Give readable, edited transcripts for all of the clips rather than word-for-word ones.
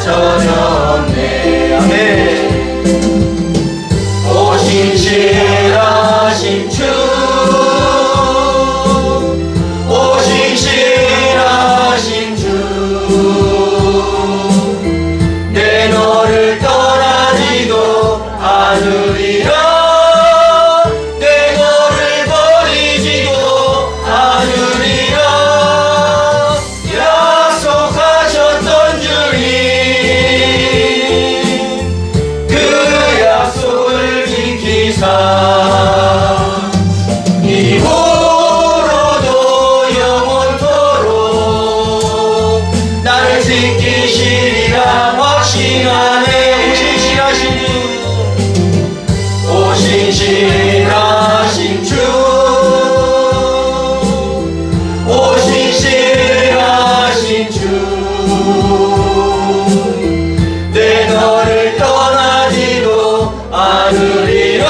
전혀 없네. 아멘. 오신 신하신 주, 오신 신하신 주, 내 너를 떠나지도 않으리라. 이후로도 영원토록 나를 지키시리라 확신하네. 오신 신하신 주, 오신 신하신 주, 내 너를 떠나지도 않으리라.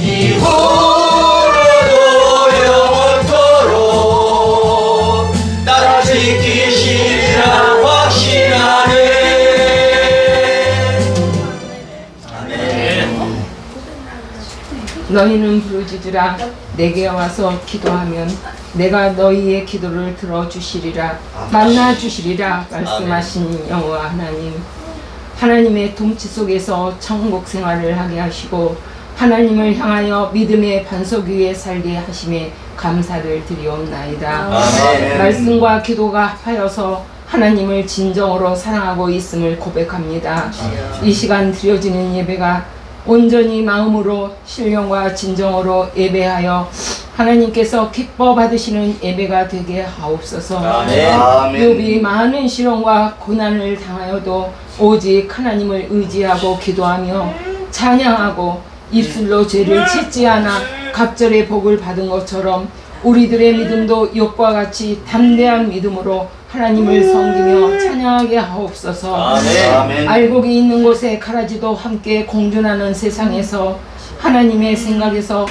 이후로도 영원토록 나를 지키시리라 확신하네. 아멘. 너희는 부르짖으라. 내게 와서 기도하면 내가 너희의 기도를 들어주시리라. 만나주시리라. 말씀하신 여호와 하나님, 하나님의 통치 속에서 천국 생활을 하게 하시고 하나님을 향하여 믿음의 반석 위에 살게 하심에 감사를 드리옵나이다. 아멘. 말씀과 기도가 합하여서 하나님을 진정으로 사랑하고 있음을 고백합니다. 이 시간 드려지는 예배가 온전히 마음으로 신령과 진정으로 예배하여 하나님께서 기뻐 받으시는 예배가 되게 하옵소서. 아멘. 욥이 많은 시련과 고난을 당하여도 오직 하나님을 의지하고 기도하며 찬양하고 입술로 죄를 짓지 않아 갑절의 복을 받은 것처럼 우리들의 믿음도 욥과 같이 담대한 믿음으로 하나님을 섬기며 찬양하게 하옵소서. 아멘. 알곡이 있는 곳에 가라지도 함께 공존하는 세상에서 하나님의 생각에서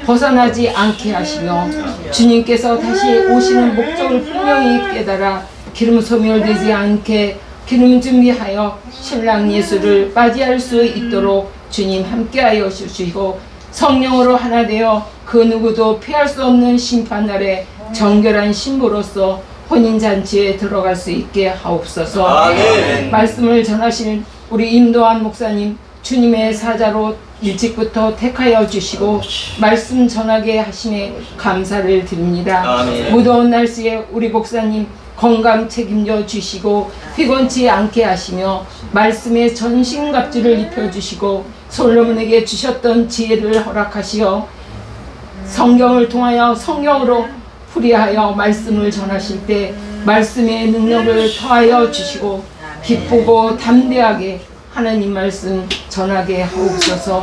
벗어나지 않게 하시며 주님께서 다시 오시는 목적을 분명히 깨달아 기름 소멸되지 않게 기름 준비하여 신랑 예수를 맞이할 수 있도록 주님 함께하여 주시고 성령으로 하나 되어 그 누구도 피할 수 없는 심판날에 정결한 신부로서 혼인잔치에 들어갈 수 있게 하옵소서. 아멘. 말씀을 전하실 우리 임도환 목사님 주님의 사자로 일찍부터 택하여 주시고 말씀 전하게 하심에 감사를 드립니다. 아멘. 무더운 날씨에 우리 목사님 건강 책임져 주시고 피곤치 않게 하시며 말씀에 전신갑주를 입혀주시고 솔로몬에게 주셨던 지혜를 허락하시어 성경을 통하여 성경으로 풀이하여 말씀을 전하실 때 말씀의 능력을 더하여 주시고 기쁘고 담대하게 하나님 말씀 전하게 하옵소서.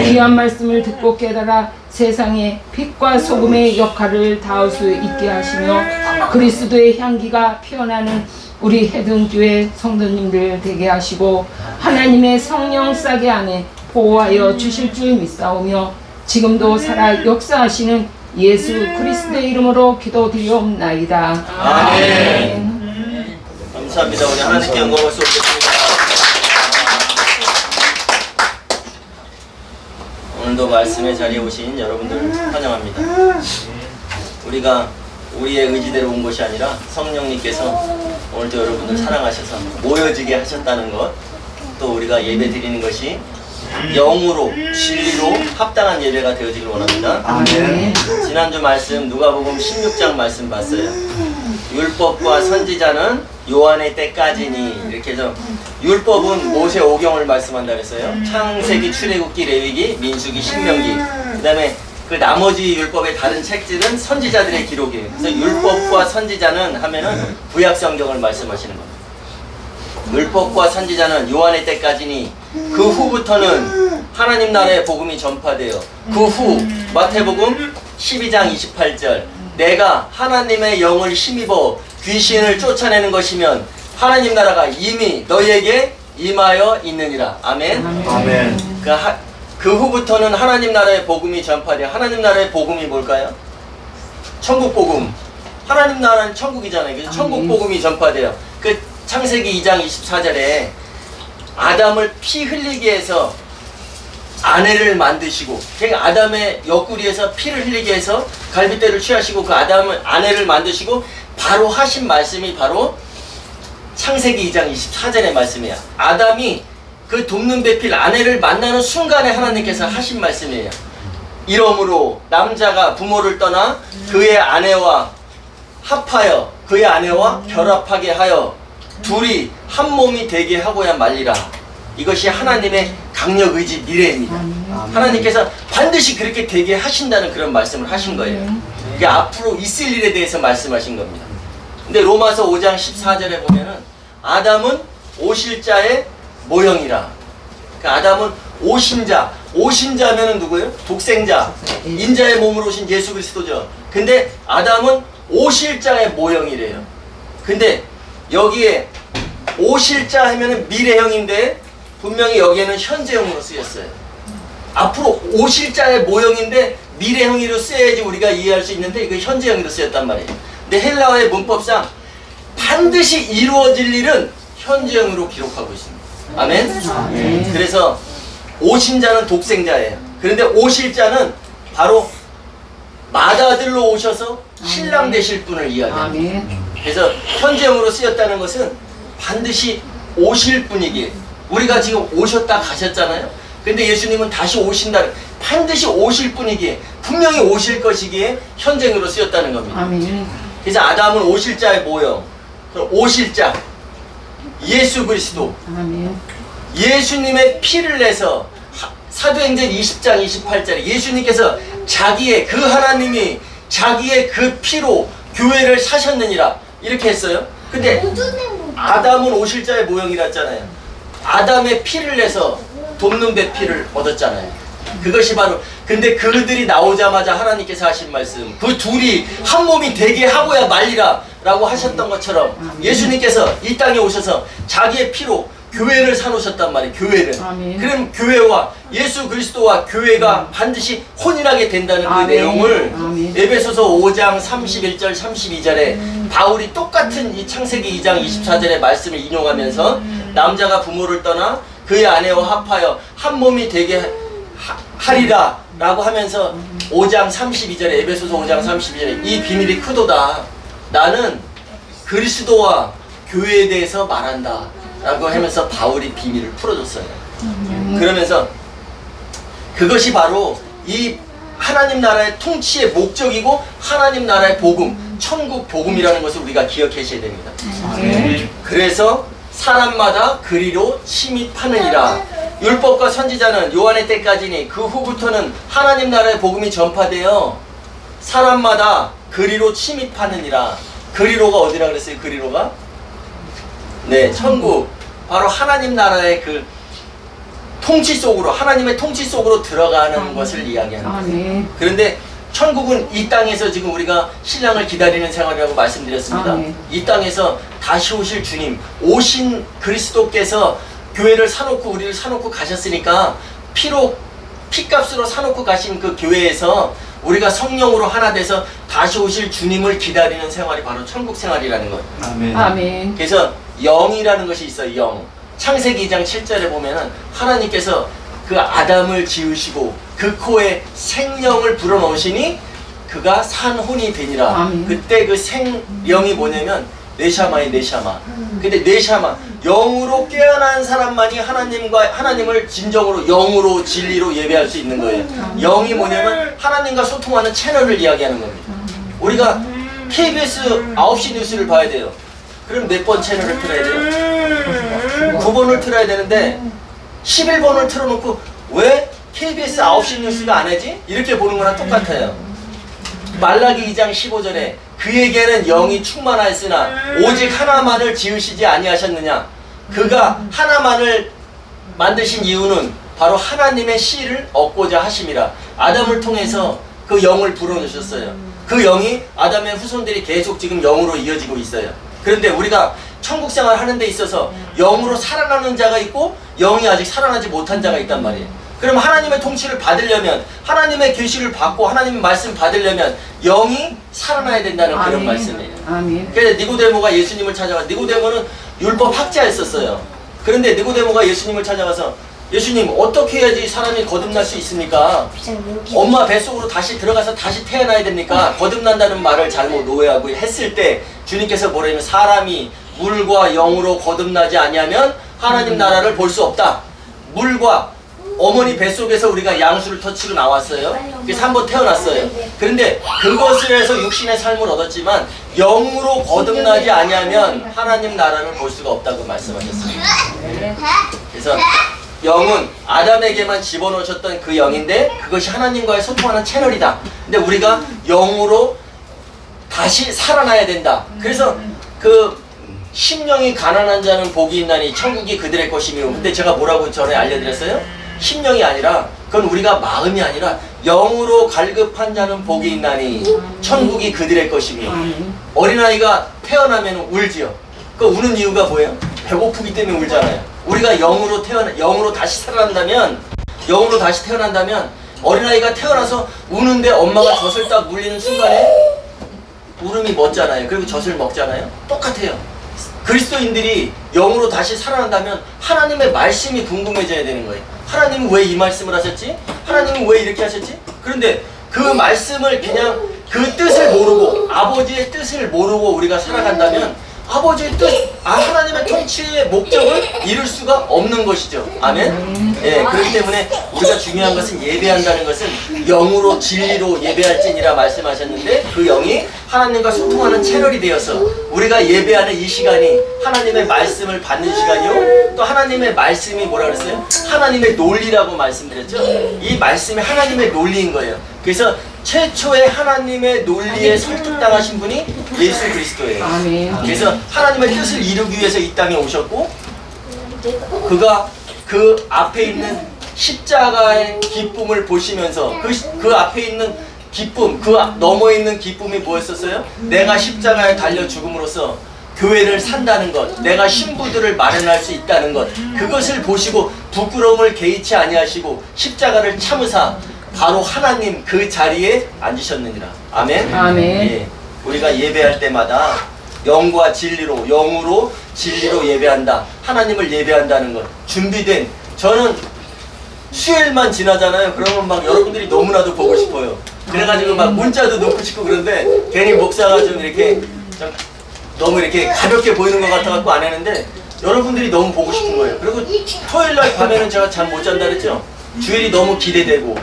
귀한 말씀을 듣고 깨달아 세상에 빛과 소금의 역할을 다할 수 있게 하시며 그리스도의 향기가 피어나는 우리 해등교회 성도님들 되게 하시고 하나님의 성령 싸게 안에 보호하여 주실 줄 믿사오며 지금도 살아 역사하시는 예수 그리스도의 이름으로 기도드리옵나이다. 아멘. 감사합니다. 우리 하나님께 영광을 쏠겠습니다. 오늘도 말씀의 자리에 오신 여러분들 환영합니다. 우리가 우리의 의지대로 온 것이 아니라 성령님께서 오늘도 여러분들 사랑하셔서 모여지게 하셨다는 것, 또 우리가 예배 드리는 것이 영으로 진리로 합당한 예배가 되어지길 원합니다. 아멘. 지난주 말씀 누가복음 16장 말씀 봤어요. 율법과 선지자는 요한의 때까지니, 이렇게 해서 율법은 모세 오경을 말씀한다 그랬어요. 창세기, 출애굽기, 레위기, 민수기, 신명기. 그 다음에 그 나머지 율법의 다른 책들은 선지자들의 기록이에요. 그래서 율법과 선지자는 하면은 구약 성경을 말씀하시는 겁니다. 율법과 선지자는 요한의 때까지니 그 후부터는 하나님 나라의 복음이 전파돼요. 그 후 마태복음, 12장 28절 내가 하나님의 영을 힘입어 귀신을 쫓아내는 것이면 하나님 나라가 이미 너희에게 임하여 있느니라. 아멘. 아멘. 그 후부터는 하나님 나라의 복음이 전파돼요. 하나님 나라의 복음이 뭘까요? 천국 복음. 하나님 나라는 천국이잖아요. 그래서 천국 복음이 전파돼요. 그 창세기 2장 24절에 아담을 피 흘리게 해서 아내를 만드시고, 그러니까 아담의 옆구리에서 피를 흘리게 해서 갈빗대를 취하시고 그 아내를 만드시고 바로 하신 말씀이 바로 창세기 2장 24절의 말씀이에요. 아담이 그 돕는 배필 아내를 만나는 순간에 하나님께서 하신 말씀이에요. 이러므로 남자가 부모를 떠나 그의 아내와 합하여 그의 아내와 결합하게 하여 둘이 한 몸이 되게 하고야 말리라. 이것이 하나님의 강력 의지 미래입니다. 하나님께서 반드시 그렇게 되게 하신다는 그런 말씀을 하신 거예요. 이게 앞으로 있을 일에 대해서 말씀하신 겁니다. 근데 로마서 5장 14절에 보면은 아담은 오실자의 모형이라. 그러니까 아담은 오신자. 오신자면은 누구예요? 독생자. 인자의 몸으로 오신 예수 그리스도죠. 근데 아담은 오실자의 모형이래요. 근데 여기에 오실자 하면은 미래형인데 분명히 여기에는 현재형으로 쓰였어요. 앞으로 오실자의 모형인데 미래형으로 쓰여야지 우리가 이해할 수 있는데 이거 현재형으로 쓰였단 말이에요. 근데 헬라어의 문법상 반드시 이루어질 일은 현재형으로 기록하고 있습니다. 아멘? 그래서 오신자는 독생자예요. 그런데 오실자는 바로 맏아들로 오셔서 신랑 되실 분을 이야기합니다. 그래서 현재형으로 쓰였다는 것은 반드시 오실 분이기에, 우리가 지금 오셨다 가셨잖아요. 근데 예수님은 다시 오신다, 반드시 오실 분이기에, 분명히 오실 것이기에 현재형으로 쓰였다는 겁니다. 그래서 아담은 오실자의 모형, 오실자 예수 그리스도, 예수님의 피를 내서 사도행전 20장 28절에 예수님께서 자기의 그 하나님이 자기의 그 피로 교회를 사셨느니라 이렇게 했어요. 근데 아담은 오실자의 모형이라 했잖아요. 아담의 피를 내서 돕는 배 피를 얻었잖아요. 그것이 바로, 근데 그들이 나오자마자 하나님께서 하신 말씀, 그 둘이 한 몸이 되게 하고야 말리라 라고 하셨던 것처럼 예수님께서 이 땅에 오셔서 자기의 피로 교회를 사놓으셨단 말이에요. 교회를. 그럼 교회와 예수 그리스도와 교회가 반드시 혼인하게 된다는 그 내용을 에베소서 5장 31절 32절에 바울이 똑같은 이 창세기 2장 24절의 말씀을 인용하면서 남자가 부모를 떠나 그의 아내와 합하여 한 몸이 되게 하리라 라고 하면서 5장 32절에 에베소서 5장 32절에 이 비밀이 크도다. 나는 그리스도와 교회에 대해서 말한다 라고 하면서 바울이 비밀을 풀어줬어요. 그러면서 그것이 바로 이 하나님 나라의 통치의 목적이고 하나님 나라의 복음, 천국 복음이라는 것을 우리가 기억하셔야 됩니다. 그래서 사람마다 그리로 침입하느니라. 율법과 선지자는 요한의 때까지니 그 후부터는 하나님 나라의 복음이 전파되어 사람마다 그리로 침입하느니라. 그리로가 어디라 그랬어요? 그리로가? 네, 천국. 바로 하나님 나라의 그 통치 속으로, 하나님의 통치 속으로 들어가는 것을 이야기하는 거예요. 그런데 천국은 이 땅에서 지금 우리가 신랑을 기다리는 생활이라고 말씀드렸습니다. 이 땅에서 다시 오실 주님, 오신 그리스도께서 교회를 사놓고 우리를 사놓고 가셨으니까 피값으로 사놓고 가신 그 교회에서 우리가 성령으로 하나 돼서 다시 오실 주님을 기다리는 생활이 바로 천국 생활이라는 것. 아멘. 그래서 영이라는 것이 있어요. 영. 창세기 2장 7절에 보면은 하나님께서 그 아담을 지으시고 그 코에 생명을 불어넣으시니 그가 산혼이 되니라. 그때 그 생령이 뭐냐면 네샤마의 네샤마. 근데 네샤마, 영으로 깨어난 사람만이 하나님을 진정으로 영으로 진리로 예배할 수 있는 거예요. 영이 뭐냐면 하나님과 소통하는 채널을 이야기하는 겁니다. 우리가 KBS 9시 뉴스를 봐야 돼요. 그럼 몇 번 채널을 틀어야 돼요? 9번을 틀어야 되는데 11번을 틀어놓고 왜 KBS 9시 뉴스가 안 하지? 이렇게 보는 거랑 똑같아요. 말라기 2장 15절에 그에게는 영이 충만하였으나 오직 하나만을 지으시지 아니하셨느냐. 그가 하나만을 만드신 이유는 바로 하나님의 씨를 얻고자 하심이라. 아담을 통해서 그 영을 불어넣으셨어요. 그 영이 아담의 후손들이 계속 지금 영으로 이어지고 있어요. 그런데 우리가 천국 생활 하는 데 있어서 영으로 살아나는 자가 있고 영이 아직 살아나지 못한 자가 있단 말이에요. 그럼 하나님의 통치를 받으려면, 하나님의 계시를 받고 하나님의 말씀 받으려면 영이 살아나야 된다는 그런 아멘. 말씀이에요. 아멘. 그래서 니고데모가 예수님을 찾아가, 니고데모는 율법 학자였었어요. 그런데 니고데모가 예수님을 찾아가서, 예수님, 어떻게 해야지 사람이 거듭날 수 있습니까? 엄마 뱃속으로 다시 들어가서 다시 태어나야 됩니까? 거듭난다는 말을 잘못 오해하고 했을 때 주님께서 뭐라냐면, 사람이 물과 영으로 거듭나지 아니하면 하나님 나라를 볼 수 없다. 물과 어머니 뱃속에서 우리가 양수를 터치고 나왔어요. 그래서 한번 태어났어요. 그런데 그것을 해서 육신의 삶을 얻었지만 영으로 거듭나지 아니하면 하나님 나라를 볼 수가 없다고 말씀하셨어요. 그래서 영은 아담에게만 집어넣으셨던 그 영인데 그것이 하나님과의 소통하는 채널이다. 근데 우리가 영으로 다시 살아나야 된다. 그래서 그 심령이 가난한 자는 복이 있나니 천국이 그들의 것이며, 근데 제가 뭐라고 전에 알려드렸어요? 심령이 아니라, 그건 우리가 마음이 아니라 영으로 갈급한 자는 복이 있나니 천국이 그들의 것이며. 어린아이가 태어나면 울지요. 그 우는 이유가 뭐예요? 배고프기 때문에 울잖아요. 우리가 영으로 다시 살아난다면, 영으로 다시 태어난다면 어린아이가 태어나서 우는데 엄마가 젖을 딱 물리는 순간에 울음이 멎잖아요. 그리고 젖을 먹잖아요. 똑같아요. 그리스도인들이 영으로 다시 살아난다면 하나님의 말씀이 궁금해져야 되는 거예요. 하나님은 왜 이 말씀을 하셨지? 하나님은 왜 이렇게 하셨지? 그런데 그 말씀을 그냥 그 뜻을 모르고, 아버지의 뜻을 모르고 우리가 살아간다면 아버지의 뜻, 하나님의 통치의 목적을 이룰 수가 없는 것이죠. 아멘? 예, 그렇기 때문에 우리가 중요한 것은, 예배한다는 것은 영으로 진리로 예배할지니라 말씀하셨는데, 그 영이 하나님과 소통하는 채널이 되어서 우리가 예배하는 이 시간이 하나님의 말씀을 받는 시간이요, 또 하나님의 말씀이 뭐라 그랬어요? 하나님의 논리라고 말씀드렸죠. 이 말씀이 하나님의 논리인 거예요. 그래서 최초의 하나님의 논리에 설득당하신 분이 예수 그리스도예요. 아멘. 그래서 하나님의 뜻을 이루기 위해서 이 땅에 오셨고, 그가 그 앞에 있는 십자가의 기쁨을 보시면서 그 앞에 있는 기쁨, 그 너머에 있는 기쁨이 뭐였었어요? 내가 십자가에 달려 죽음으로써 교회를 산다는 것, 내가 신부들을 마련할 수 있다는 것, 그것을 보시고 부끄러움을 개의치 아니하시고 십자가를 참으사 바로 하나님 그 자리에 앉으셨느니라. 아멘. 아멘. 예, 우리가 예배할 때마다 영과 진리로, 영으로 진리로 예배한다. 하나님을 예배한다는 것 준비된, 저는 수요일만 지나잖아요. 그러면 막 여러분들이 너무나도 보고 싶어요. 그래가지고 막 문자도 넣고 싶고 그런데 괜히 목사가 좀 이렇게 좀 너무 이렇게 가볍게 보이는 것 같아갖고 안 했는데 여러분들이 너무 보고 싶은 거예요. 그리고 토요일날 밤에는 제가 잠 못 잔다 그랬죠. 주일이 너무 기대되고,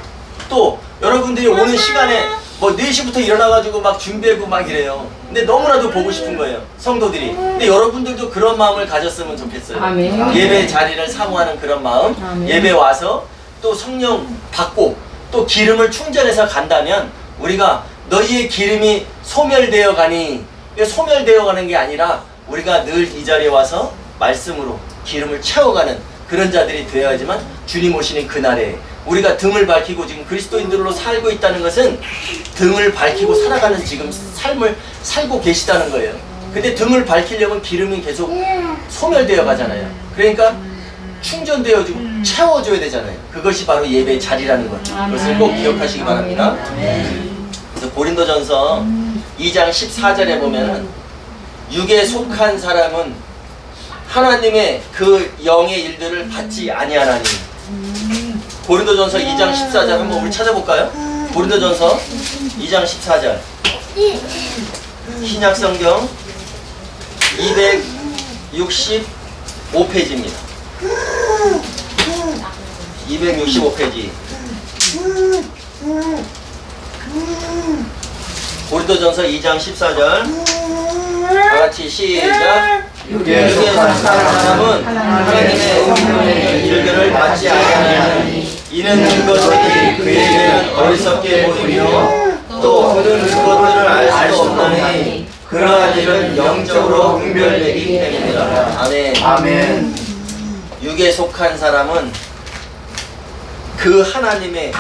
또 여러분들이 오는 시간에 뭐 4시부터 일어나가지고 막 준비하고 막 이래요. 근데 너무나도 보고 싶은 거예요, 성도들이. 근데 여러분들도 그런 마음을 가졌으면 좋겠어요. 아멘. 예배 자리를 사모하는 그런 마음, 아멘. 예배 와서 또 성령 받고 또 기름을 충전해서 간다면, 우리가 너희의 기름이 소멸되어 가니, 소멸되어 가는 게 아니라 우리가 늘 이 자리에 와서 말씀으로 기름을 채워가는 그런 자들이 되어야지만 주님 오시는 그날에 우리가 등을 밝히고, 지금 그리스도인들로 살고 있다는 것은 등을 밝히고 살아가는 지금 삶을 살고 계시다는 거예요. 근데 등을 밝히려면 기름이 계속 소멸되어 가잖아요. 그러니까 충전되어지고 채워줘야 되잖아요. 그것이 바로 예배의 자리라는 것. 그것을 꼭 기억하시기 바랍니다. 그래서 고린도전서 2장 14절에 보면은, 육에 속한 사람은 하나님의 그 영의 일들을 받지 아니하나니. 고린도전서 2장 14절 한번 우리 찾아볼까요? 고린도전서 2장 14절, 신약성경 265페이지입니다. 265페이지. 고린도전서 2장 14절 다같이 시작. 육에 속한 사람은 하나님의 일들을 받지 아니하나니 이는 그것들이 그에게는 어리석게 보이며 또 그는 그것들을 알 수 없나니 그러한 일은 영적으로 분별되기 때문이다. 아멘. 아멘. 육에 속한 사람은 그 하나님의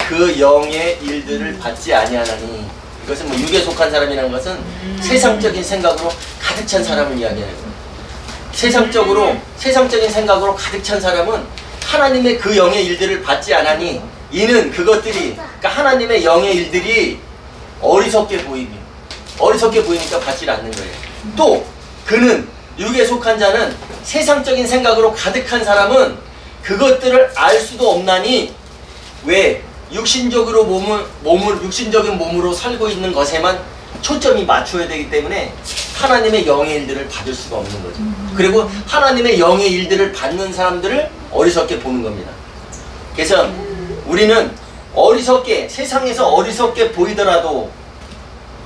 그 영의 일들을 받지 아니하나니. 이것은 뭐 육에 속한 사람이라는 것은 세상적인 생각으로 가득 찬 사람을 이야기하는 거예요. 세상적인 생각으로 가득 찬 사람은 하나님의 그 영의 일들을 받지 않으니 이는 그것들이, 그러니까 하나님의 영의 일들이 어리석게 보이니까 받지 않는 거예요. 또 그는, 육에 속한 자는 세상적인 생각으로 가득한 사람은 그것들을 알 수도 없나니, 왜? 육신적인 몸으로 살고 있는 것에만 초점이 맞춰야 되기 때문에 하나님의 영의 일들을 받을 수가 없는 거죠. 그리고 하나님의 영의 일들을 받는 사람들을 어리석게 보는 겁니다. 그래서 우리는 세상에서 어리석게 보이더라도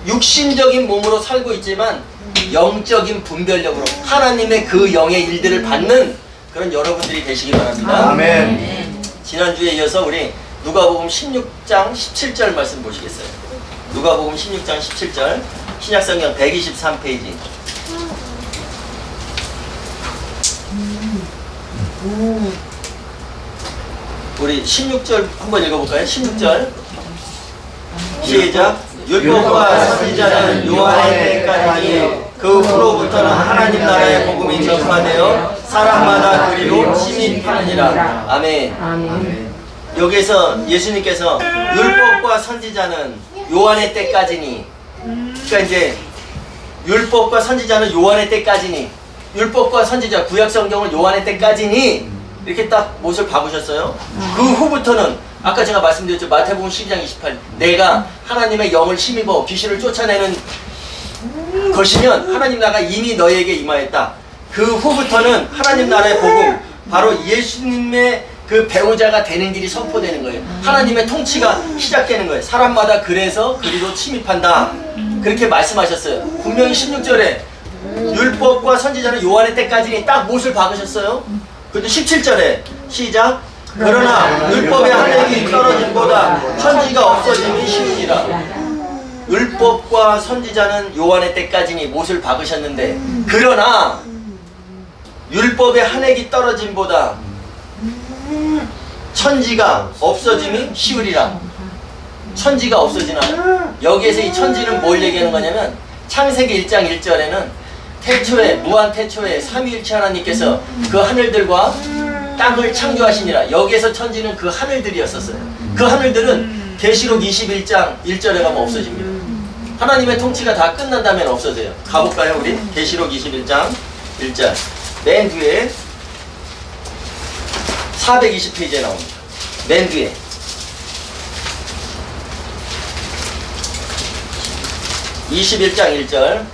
육신적인 몸으로 살고 있지만 영적인 분별력으로 하나님의 그 영의 일들을 받는 그런 여러분들이 되시기 바랍니다. 아멘. 지난주에 이어서 우리 누가복음 16장 17절 말씀 보시겠어요? 누가복음 16장 17절, 신약성경 123페이지. 우리 16절 한번 읽어볼까요? 16절 시작. 율법과 선지자는 요한의 때까지 그 후로부터는 하나님 나라의 복음이 전파되어 사람마다 그리로 침입하느니라. 아멘. 아멘. 여기에서 예수님께서 율법과 선지자는 요한의 때까지니, 그러니까 이제 율법과 선지자는 요한의 때까지니, 율법과 선지자 구약 성경을 요한의 때까지니 이렇게 딱 못을 박으셨어요. 그 후부터는 아까 제가 말씀드렸죠. 마태복음 12장 28, 내가 하나님의 영을 힘입어 귀신을 쫓아내는 것이면 하나님 나라가 이미 너희에게 임하였다. 그 후부터는 하나님 나라의 복음, 바로 예수님의 그 배우자가 되는 길이 선포되는 거예요. 하나님의 통치가 시작되는 거예요. 사람마다 그래서 그리로 침입한다. 그렇게 말씀하셨어요. 분명히 16절에 율법과 선지자는 요한의 때까지니 딱 못을 박으셨어요. 그런데 17절에 시작. 그러나 율법의 한획이 떨어짐보다 천지가 없어짐이 쉬우니라. 율법과 선지자는 요한의 때까지니 못을 박으셨는데, 그러나 율법의 한획이 떨어짐보다 천지가 없어짐이 쉬우리라. 천지가 없어지나요? 여기에서 이 천지는 뭘 얘기하는 거냐면, 창세기 1장 1절에는 태초에, 무한 태초에 삼위일체 하나님께서 그 하늘들과 땅을 창조하시니라. 여기에서 천지는 그 하늘들이었었어요. 그 하늘들은 계시록 21장 1절에 가면 없어집니다. 하나님의 통치가 다 끝난다면 없어져요. 가볼까요 우리? 계시록 21장 1절 맨 뒤에 420페이지에 나옵니다. 맨 뒤에 (21장 1절)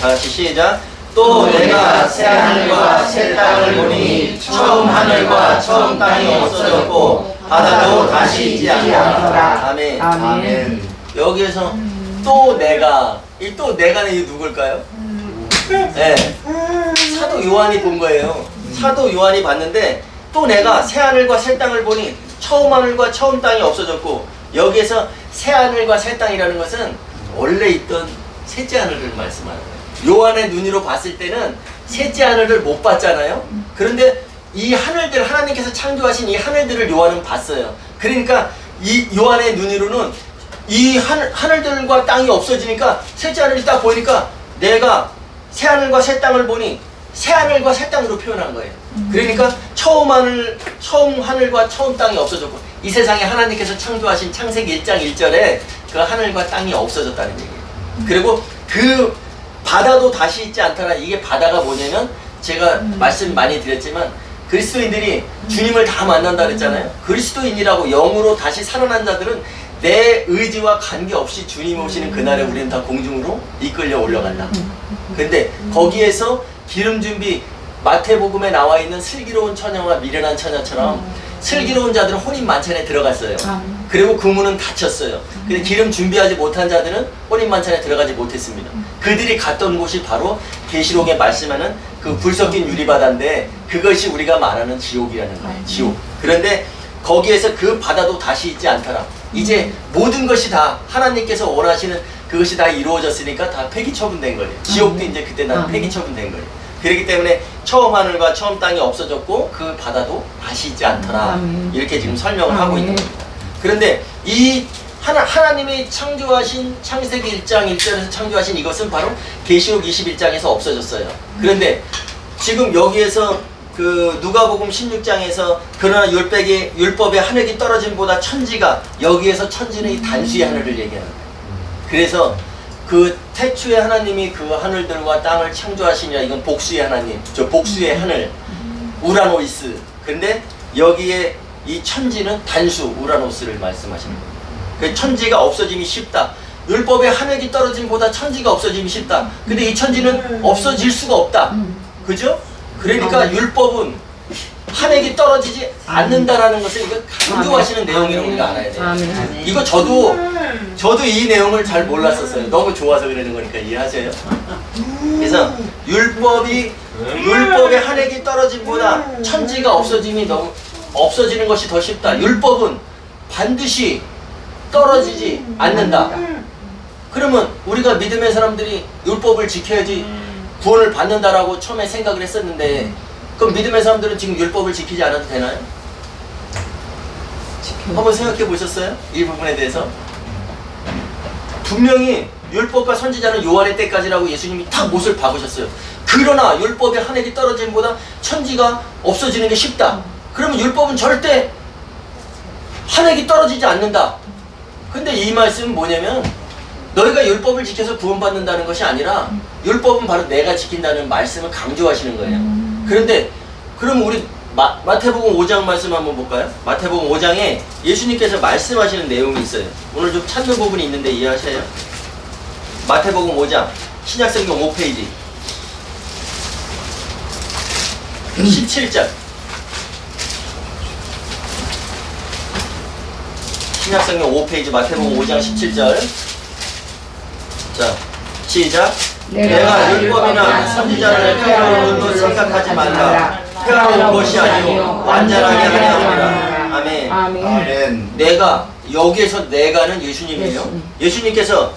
다시 시작. 또 내가 새 하늘과 새 땅을 보니 처음 하늘과 처음 땅이 없어졌고 바다도 다시 있지 않더라. 아멘. 아멘. 여기에서 또 내가, 이 또 내가는 이 누굴까요? 네. 사도 요한이 본 거예요. 사도 요한이 봤는데, 또 내가 새 하늘과 새 땅을 보니 처음 하늘과 처음 땅이 없어졌고, 여기에서 새 하늘과 새 땅이라는 것은 원래 있던 셋째 하늘을 말씀하는 거예요. 요한의 눈으로 봤을 때는 셋째 하늘을 못 봤잖아요. 그런데 이 하늘들, 하나님께서 창조하신 이 하늘들을 요한은 봤어요. 그러니까 이 요한의 눈으로는 이 하늘들과 땅이 없어지니까 셋째 하늘이 딱 보이니까 내가 새 하늘과 새 땅을 보니 새 하늘과 새 땅으로 표현한 거예요. 그러니까 처음 하늘과 처음 땅이 없어졌고, 이 세상에 하나님께서 창조하신 창세기 1장 1절에 그 하늘과 땅이 없어졌다는 얘기예요. 그리고 그 바다도 다시 있지 않더라. 이게 바다가 뭐냐면, 제가 말씀 많이 드렸지만 그리스도인들이 주님을 다 만난다 그랬잖아요. 그리스도인이라고 영으로 다시 살아난 자들은 내 의지와 관계없이 주님 오시는 그날에 우리는 다 공중으로 이끌려 올라간다. 근데 거기에서 기름 준비, 마태복음에 나와 있는 슬기로운 처녀와 미련한 처녀처럼 슬기로운 자들은 혼인 만찬에 들어갔어요. 그리고 그 문은 닫혔어요. 근데 기름 준비하지 못한 자들은 혼인 만찬에 들어가지 못했습니다. 그들이 갔던 곳이 바로 계시록에 말씀하는 그 불 섞인 유리바다인데, 그것이 우리가 말하는 지옥이라는 거예요. 지옥. 그런데 거기에서 그 바다도 다시 있지 않더라. 이제 모든 것이 다 하나님께서 원하시는 그것이 다 이루어졌으니까 다 폐기 처분된 거예요. 지옥도 이제 그때 난 폐기 처분된 거예요. 그렇기 때문에 처음 하늘과 처음 땅이 없어졌고 그 바다도 다시 있지 않더라. 이렇게 지금 설명을 하고 있는 겁니다. 그런데 이 하나님이 창조하신 창세기 1장 1절에서 창조하신 이것은 바로 계시록 21장에서 없어졌어요. 그런데 지금 여기에서 그 누가복음 16장에서 그러나 율법의 하늘이 떨어짐보다 천지가, 여기에서 천지는 이 단수의 하늘을 얘기하는 거예요. 그래서 그 태초에 하나님이 그 하늘들과 땅을 창조하시니라, 이건 복수의 하나님, 저 복수의 하늘 우라노이스. 근데 여기에 이 천지는 단수 우라노스를 말씀하시는 거예요. 그 천지가 없어짐이 쉽다. 율법의 하늘이 떨어짐보다 천지가 없어짐이 쉽다. 근데 이 천지는 없어질 수가 없다. 그죠? 그러니까 율법은 한액이 떨어지지 않는다라는 것을 이거 강조하시는 내용이라고 우리가 알아야 돼요. 이거 저도 이 내용을 잘 몰랐었어요. 너무 좋아서 그러는 거니까 이해하세요? 그래서 율법의 한액이 떨어짐보다 천지가 없어지는 것이 더 쉽다. 율법은 반드시 떨어지지 않는다. 그러면 우리가 믿음의 사람들이 율법을 지켜야지 구원을 받는다라고 처음에 생각을 했었는데, 그럼 믿음의 사람들은 지금 율법을 지키지 않아도 되나요? 한번 생각해 보셨어요? 이 부분에 대해서? 분명히 율법과 선지자는 요한의 때까지라고 예수님이 딱 못을 박으셨어요. 그러나 율법의 한액이 떨어짐보다 천지가 없어지는 게 쉽다. 그러면 율법은 절대 한액이 떨어지지 않는다. 근데 이 말씀은 뭐냐면, 너희가 율법을 지켜서 구원받는다는 것이 아니라 율법은 바로 내가 지킨다는 말씀을 강조하시는 거예요. 그런데 그럼 우리 마태복음 5장 말씀 한번 볼까요? 마태복음 5장에 예수님께서 말씀하시는 내용이 있어요. 오늘 좀 찾는 부분이 있는데 이해하세요? 마태복음 5장 신약성경 5페이지 17절 신약성경 5페이지 마태복음 5장 17절. 자, 시작. 내가 율법이나 선지자를 폐하는 줄로 생각하지 말라. 폐하는 것이 아니요 완전하게 하려 함이라. 아멘. 아멘. 내가, 여기에서 내가는 예수님이에요. 예수님께서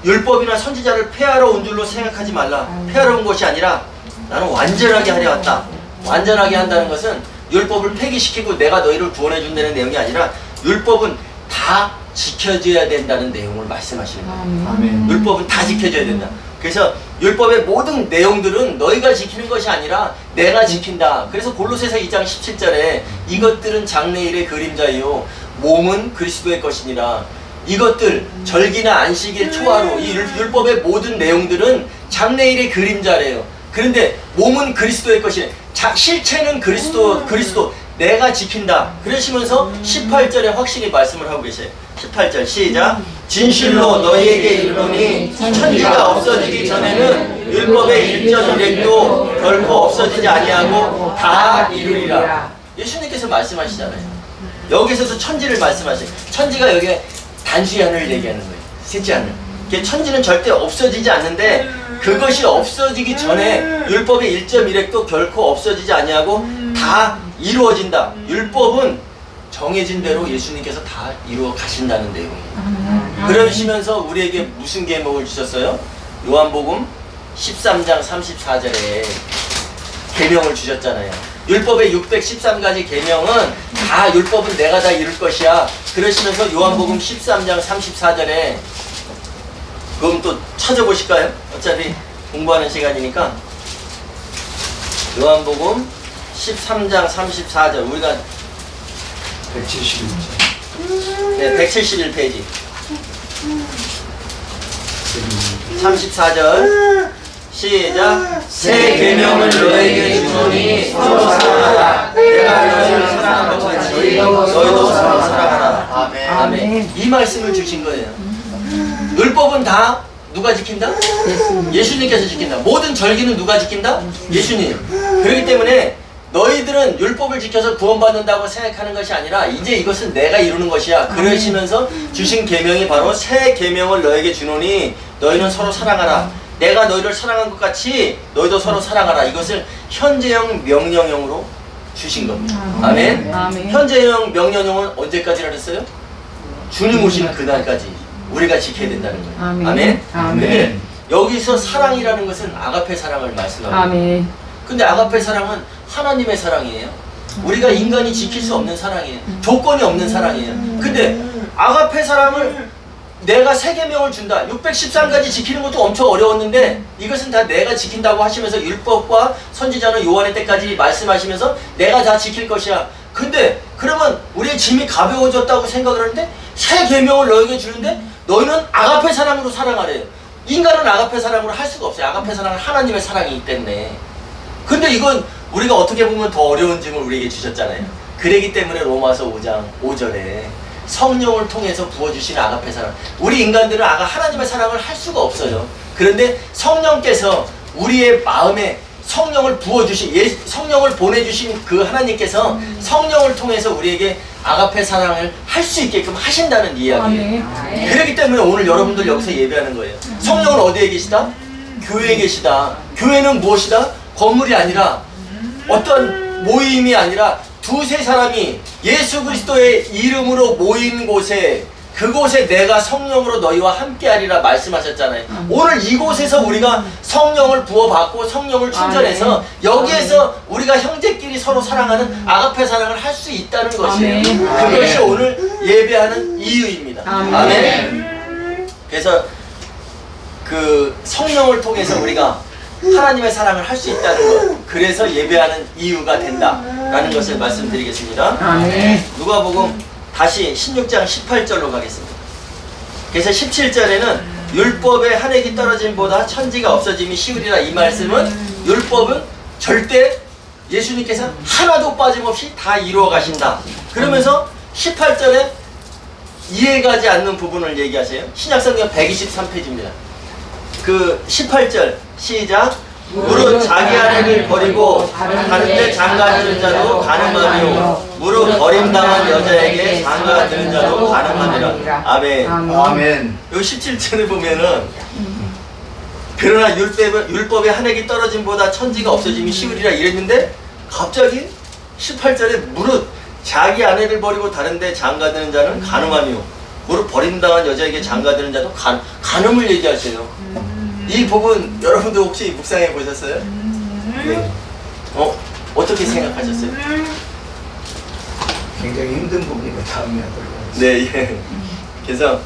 율법이나 선지자를 폐하러 온 줄로 생각하지 말라. 폐하러 온 것이 아니라 나는 완전하게 하려 왔다. 완전하게 한다는 것은 율법을 폐기시키고 내가 너희를 구원해 준다는 내용이 아니라 율법은 다 지켜줘야 된다는 내용을 말씀하시는 거예요. 아멘. 율법은 다 지켜줘야 된다. 그래서 율법의 모든 내용들은 너희가 지키는 것이 아니라 내가 지킨다. 그래서 골로새서 2장 17절에 이것들은 장래일의 그림자요 몸은 그리스도의 것이니라. 이것들 절기나 안식일 초하루 이 율법의 모든 내용들은 장래일의 그림자래요. 그런데 몸은 그리스도의 것이래. 실체는 그리스도 내가 지킨다. 그러시면서 18절에 확실히 말씀을 하고 계세요. 18절 시작. 진실로 너희에게 이르노니 천지가 없어지기 전에는 율법의 1.1획도 결코 없어지지 아니하고 다 이루리라. 예수님께서 말씀하시잖아요. 여기서도 천지를 말씀하세요. 천지가 여기에 단수의 하늘을 얘기하는 거예요. 셋째 하늘. 천지는 절대 없어지지 않는데 그것이 없어지기 전에 율법의 1.1획도 결코 없어지지 아니하고 다 이루어진다. 율법은 정해진 대로 예수님께서 다 이루어 가신다는 내용이에요. 그러시면서 우리에게 무슨 계명을 주셨어요? 요한복음 13장 34절에 계명을 주셨잖아요. 율법의 613가지 계명은 다 율법은 내가 다 이룰 것이야. 그러시면서 요한복음 13장 34절에 그럼 또 찾아보실까요? 어차피 공부하는 시간이니까 요한복음 13장 34절 우리가 171장. 네, 171페이지 34절 시작. 새 계명을 너에게 주노니 서로 사랑하라. 내가 너희를 사랑한 것 같이 너희도 서로 사랑하라. 아멘. 아멘. 이 말씀을 주신 거예요. 율법은 다 누가 지킨다? 예수님께서 지킨다. 모든 절기는 누가 지킨다? 예수님. 그렇기 때문에 너희들은 율법을 지켜서 구원받는다고 생각하는 것이 아니라 이제 이것은 내가 이루는 것이야. 그러시면서 주신 계명이 바로 새 계명을 너에게 주노니 너희는 서로 사랑하라. 내가 너희를 사랑한 것 같이 너희도 서로 사랑하라. 이것을 현재형 명령형으로 주신 겁니다. 아멘. 현재형 명령형은 언제까지라 그랬어요? 주님 오시는 그날까지 우리가 지켜야 된다는 거예요. 아멘. 아멘. 근데 여기서 사랑이라는 것은 아가페 사랑을 말씀합니다. 아멘. 근데 아가페 사랑은 하나님의 사랑이에요. 우리가 인간이 지킬 수 없는 사랑이에요. 조건이 없는 사랑이에요. 근데 아가페 사랑을 내가 세계명을 준다. 613가지 지키는 것도 엄청 어려웠는데 이것은 다 내가 지킨다고 하시면서 율법과 선지자는 요한의 때까지 말씀하시면서 내가 다 지킬 것이야. 근데 그러면 우리의 짐이 가벼워졌다고 생각을 하는데 새 계명을 너에게 주는데 너희는 아가페 사랑으로 사랑하래요. 인간은 아가페 사랑으로 할 수가 없어요. 아가페 사랑은 하나님의 사랑이기 때문에. 근데 이건 우리가 어떻게 보면 더 어려운 짐을 우리에게 주셨잖아요. 그러기 때문에 로마서 5장 5절에 성령을 통해서 부어주시는 아가페 사랑. 우리 인간들은 하나님의 사랑을 할 수가 없어요. 그런데 성령께서 우리의 마음에 성령을 부어주신, 성령을 보내주신 그 하나님께서 성령을 통해서 우리에게 아가페 사랑을 할 수 있게끔 하신다는 이야기예요. 그렇기 때문에 오늘 여러분들 여기서 예배하는 거예요. 성령은 어디에 계시다? 교회에 계시다. 교회는 무엇이다? 건물이 아니라 어떤 모임이 아니라 두세 사람이 예수 그리스도의 이름으로 모인 곳에 그곳에 내가 성령으로 너희와 함께하리라 말씀하셨잖아요. 오늘 이곳에서 우리가 성령을 부어받고 성령을 충전해서 여기에서 우리가 형제끼리 서로 사랑하는 아가페 사랑을 할 수 있다는 것이에요. 그것이 오늘 예배하는 이유입니다. 아멘. 그래서 그 성령을 통해서 우리가 하나님의 사랑을 할 수 있다는 것, 그래서 예배하는 이유가 된다라는 것을 말씀드리겠습니다. 아멘. 누가복음 다시 16장 18절로 가겠습니다. 그래서 17절에는 율법의 한 획이 떨어짐보다 천지가 없어짐이 쉬우리라. 이 말씀은 율법은 절대 예수님께서 하나도 빠짐없이 다 이루어 가신다. 그러면서 18절에 이해가지 않는 부분을 얘기하세요. 신약성경 123페이지입니다. 그 18절 시작. 무릇 자기 아내를 버리고 다른데 장가드는 자도 가늠하며 무릇 버림당한 여자에게 장가드는 자도 가늠하니라. 아멘. 아멘. 요 17절에 보면은 그러나 율법의 한 획이 떨어짐보다 천지가 없어짐이 쉬우리라 이랬는데 갑자기 18절에 무릇 자기 아내를 버리고 다른데 장가드는 자는 가늠하며 무릇 버림당한 여자에게 장가드는 자도 간음을 얘기하세요. 이 부분 여러분들 혹시 묵상해 보셨어요? 네. 어떻게 생각하셨어요? 굉장히 힘든 부분이고 다음에 하도록 하겠습니다. 네, 예. 그래서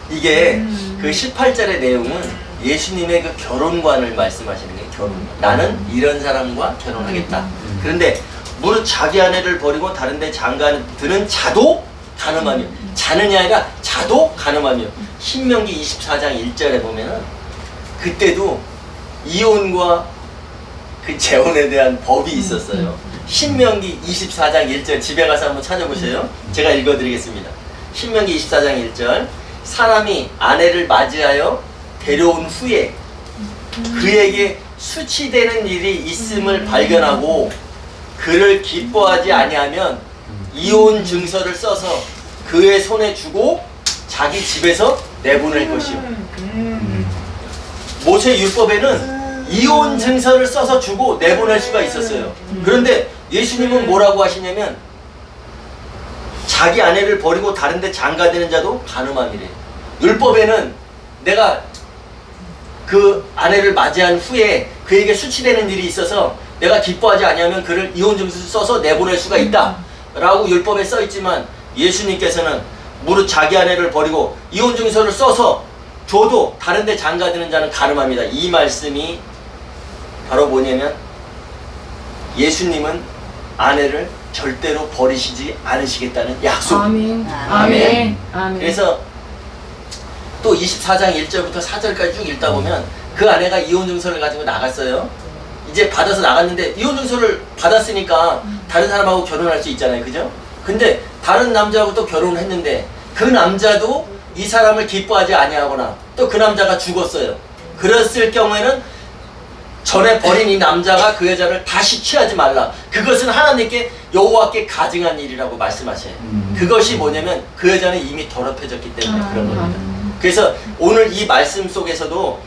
이게 그 18절의 내용은 예수님의 그 결혼관을 말씀하시는 거예요. 결혼관. 나는 이런 사람과 결혼하겠다. 그런데 무릇 자기 아내를 버리고 다른데 장가드는 자도 가늠하며, 자는이 아니라 자도 가늠하며. 신명기 24장 1절에 보면은 그때도 이혼과 그 재혼에 대한 법이 있었어요. 신명기 24장 1절 집에 가서 한번 찾아보세요. 제가 읽어드리겠습니다. 신명기 24장 1절. 사람이 아내를 맞이하여 데려온 후에 그에게 수치되는 일이 있음을 발견하고 그를 기뻐하지 아니하면 이혼 증서를 써서 그의 손에 주고 자기 집에서 내보낼 것이요. 모세 율법에는 이혼 증서를 써서 주고 내보낼 수가 있었어요. 그런데 예수님은 뭐라고 하시냐면 자기 아내를 버리고 다른데 장가드는 자도 간음함이래. 율법에는 내가 그 아내를 맞이한 후에 그에게 수치되는 일이 있어서 내가 기뻐하지 아니하면 그를 이혼 증서를 써서 내보낼 수가 있다 라고 율법에 써 있지만 예수님께서는 무릇 자기 아내를 버리고 이혼 증서를 써서 줘도 다른데 장가드는 자는 간음합니다. 이 말씀이 바로 뭐냐면 예수님은 아내를 절대로 버리시지 않으시겠다는 약속. 아멘. 아멘. 아멘. 그래서 또 24장 1절부터 4절까지 쭉 읽다 보면 그 아내가 이혼 증서를 가지고 나갔어요. 이제 받아서 나갔는데 이혼 증서를 받았으니까 다른 사람하고 결혼할 수 있잖아요. 그죠? 근데 다른 남자하고 또 결혼을 했는데 그 남자도 이 사람을 기뻐하지 아니하거나 또 그 남자가 죽었어요. 그랬을 경우에는 전에 버린 이 남자가 그 여자를 다시 취하지 말라. 그것은 하나님께 여호와께 가증한 일이라고 말씀하셔요. 그것이 뭐냐면 그 여자는 이미 더럽혀졌기 때문에 그런 겁니다. 그래서 오늘 이 말씀 속에서도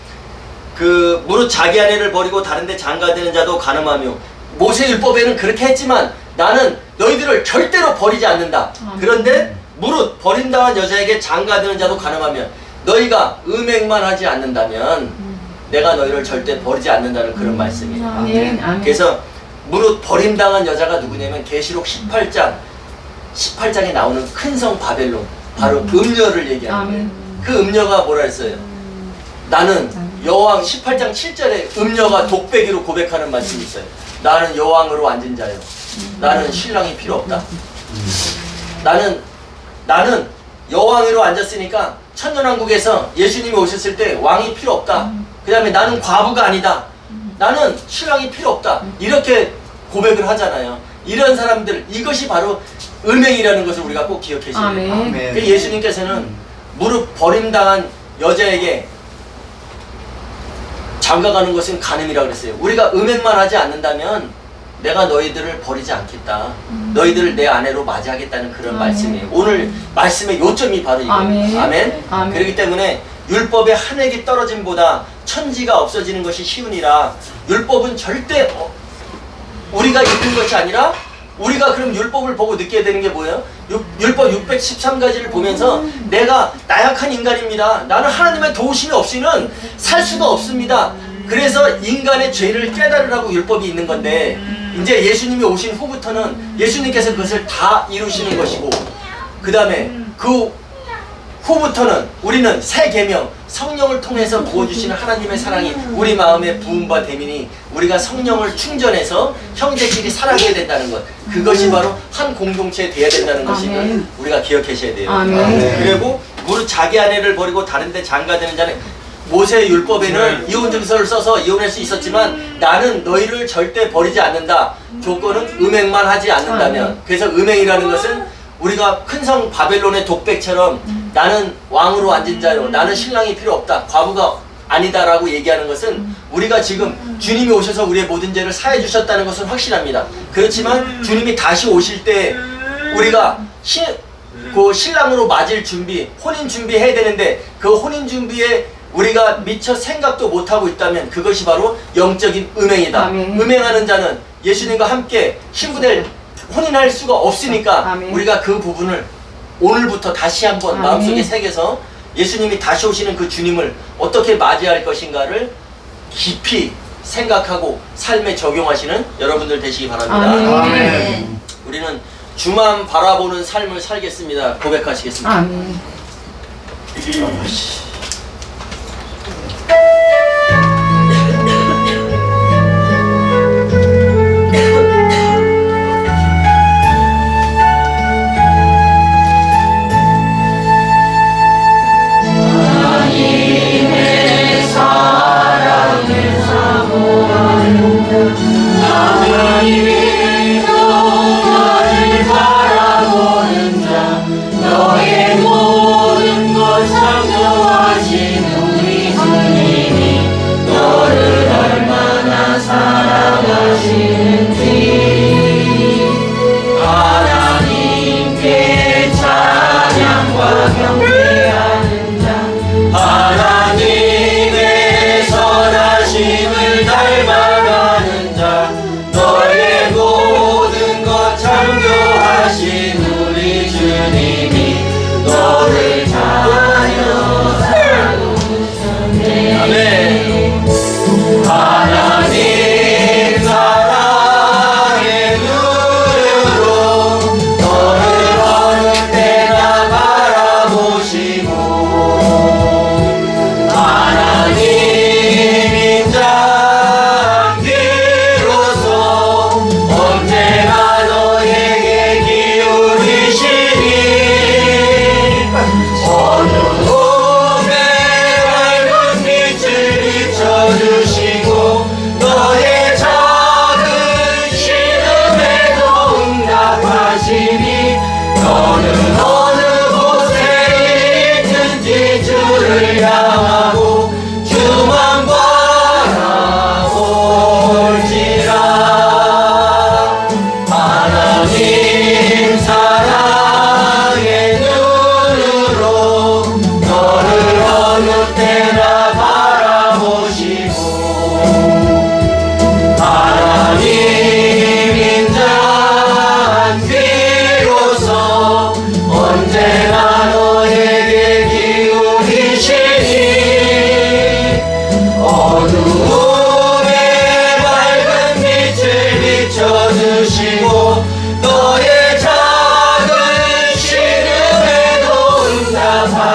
그 무릇 자기 아내를 버리고 다른데 장가드는 자도 간음하며 모세 율법에는 그렇게 했지만 나는 너희들을 절대로 버리지 않는다. 그런데 무릇 버림당한 여자에게 장가드는 자도 간음하며 너희가 음행만 하지 않는다면 내가 너희를 절대 버리지 않는다는 그런 말씀이에요. 아멘. 아멘. 그래서 무릇 버림당한 여자가 누구냐면 계시록 18장에 나오는 큰 성 바벨론, 바로 음녀를 얘기하는 거예요. 그 음녀가 뭐라 했어요? 나는 여왕, 18장 7절에 음녀가 독배기로 고백하는 말씀이 있어요. 나는 여왕으로 앉은 자요. 나는 신랑이 필요 없다. 나는 여왕으로 앉았으니까 천년왕국에서 예수님이 오셨을 때 왕이 필요 없다. 그 다음에 나는 과부가 아니다. 나는 신랑이 필요 없다. 이렇게 고백을 하잖아요. 이런 사람들, 이것이 바로 음행이라는 것을 우리가 꼭 기억하셔야 돼요. 아멘. 그 예수님께서는 무릇 버림당한 여자에게 장가가는 것은 간음이라고 그랬어요. 우리가 음행만 하지 않는다면 내가 너희들을 버리지 않겠다. 너희들을 내 아내로 맞이하겠다는 그런 말씀이에요. 오늘 말씀의 요점이 바로 이거예요. 아멘. 아멘. 아멘. 그렇기 때문에 율법의 한 획이 떨어짐보다 천지가 없어지는 것이 쉬우니라. 율법은 절대 우리가 읽는 것이 아니라 우리가 그럼 율법을 보고 느끼게 되는 게 뭐예요? 율법 613가지를 보면서 내가 나약한 인간입니다. 나는 하나님의 도우심이 없이는 살 수가 없습니다. 그래서 인간의 죄를 깨달으라고 율법이 있는 건데, 이제 예수님이 오신 후부터는 예수님께서 그것을 다 이루시는 것이고, 그 다음에 그 후부터는 우리는 새 계명, 성령을 통해서 부어주시는 하나님의 사랑이 우리 마음에 부음과 대민이 우리가 성령을 충전해서 형제끼리 사랑해야 된다는 것, 그것이 바로 한 공동체에 돼야 된다는 것임을 아멘. 우리가 기억하셔야 돼요. 아멘. 그리고 무릇 자기 아내를 버리고 다른 데 장가드는 자는, 모세 율법에는 이혼 증서를 써서 이혼할 수 있었지만 나는 너희를 절대 버리지 않는다. 조건은 음행만 하지 않는다면. 그래서 음행이라는 것은 우리가 큰 성 바벨론의 독백처럼 나는 왕으로 앉은 자요, 나는 신랑이 필요 없다, 과부가 아니다라고 얘기하는 것은 우리가 지금 주님이 오셔서 우리의 모든 죄를 사해 주셨다는 것은 확실합니다. 그렇지만 주님이 다시 오실 때 우리가 그 신랑으로 맞을 준비, 혼인 준비해야 되는데 그 혼인 준비에 우리가 미처 생각도 못하고 있다면 그것이 바로 영적인 음행이다. 아멘. 음행하는 자는 예수님과 함께 신부될 혼인할 수가 없으니까 아멘. 우리가 그 부분을 오늘부터 다시 한번 아멘. 마음속에 새겨서 예수님이 다시 오시는 그 주님을 어떻게 맞이할 것인가를 깊이 생각하고 삶에 적용하시는 여러분들 되시기 바랍니다. 아멘. 우리는 주만 바라보는 삶을 살겠습니다. 고백하시겠습니다. 아멘. 너의 모든 것 창조하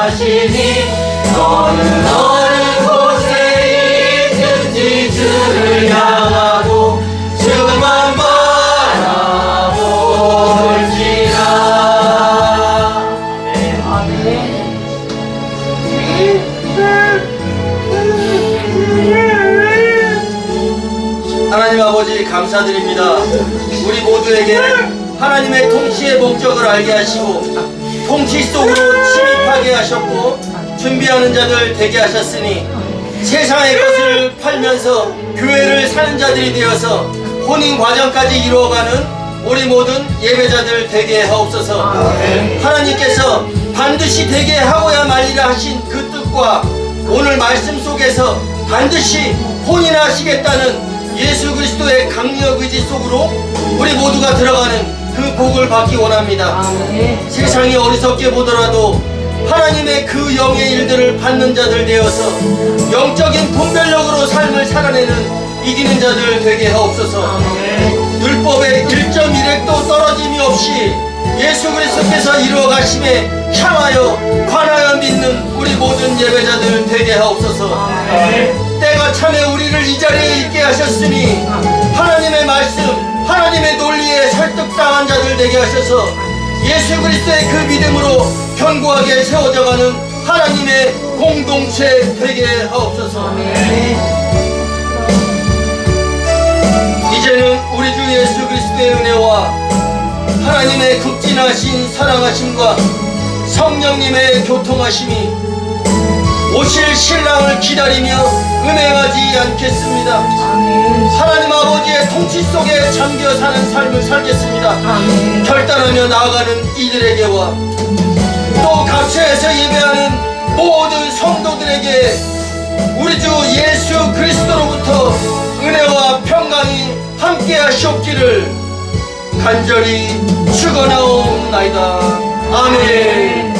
하시니 너는 어느 곳에 있든지 주를 향하고 주만 바라볼지라. 하나님 아버지 감사드립니다. 우리 모두에게 하나님의 통치의 목적을 알게 하시고 통치 속으로 침입하게 하셨고 준비하는 자들 되게 하셨으니 세상의 것을 팔면서 교회를 사는 자들이 되어서 혼인 과정까지 이루어가는 우리 모든 예배자들 되게 하옵소서. 하나님께서 반드시 되게 하고야 말리라 하신 그 뜻과 오늘 말씀 속에서 반드시 혼인하시겠다는 예수 그리스도의 강력 의지 속으로 우리 모두가 들어가는 그 복을 받기 원합니다. 세상이 어리석게 보더라도 하나님의 그 영의 일들을 받는 자들 되어서 영적인 분별력으로 삶을 살아내는 이기는 자들 되게 하옵소서. 율법의 1.1획도 떨어짐이 없이 예수 그리스도께서 이루어 가심에 향하여 관하여 믿는 우리 모든 예배자들 되게 하옵소서. 때가 참에 우리를 이 자리에 있게 하셨으니 하나님의 말씀, 하나님의 논리에 설득당한 자들 되게 하셔서 예수 그리스도의 그 믿음으로 견고하게 세워져가는 하나님의 공동체 되게 하옵소서. 이제는 우리 주 예수 그리스도의 은혜와 하나님의 극진하신 사랑하심과 성령님의 교통하심이 오실 신랑을 기다리며 음행하지 않겠습니다. 하나님 아버지의 통치 속에 잠겨 사는 삶을 살겠습니다. 결단하며 나아가는 이들에게와 또 각처에서 예배하는 모든 성도들에게 우리 주 예수 그리스도로부터 은혜와 평강이 함께 하시옵기를 간절히 축원하옵나이다. 아멘.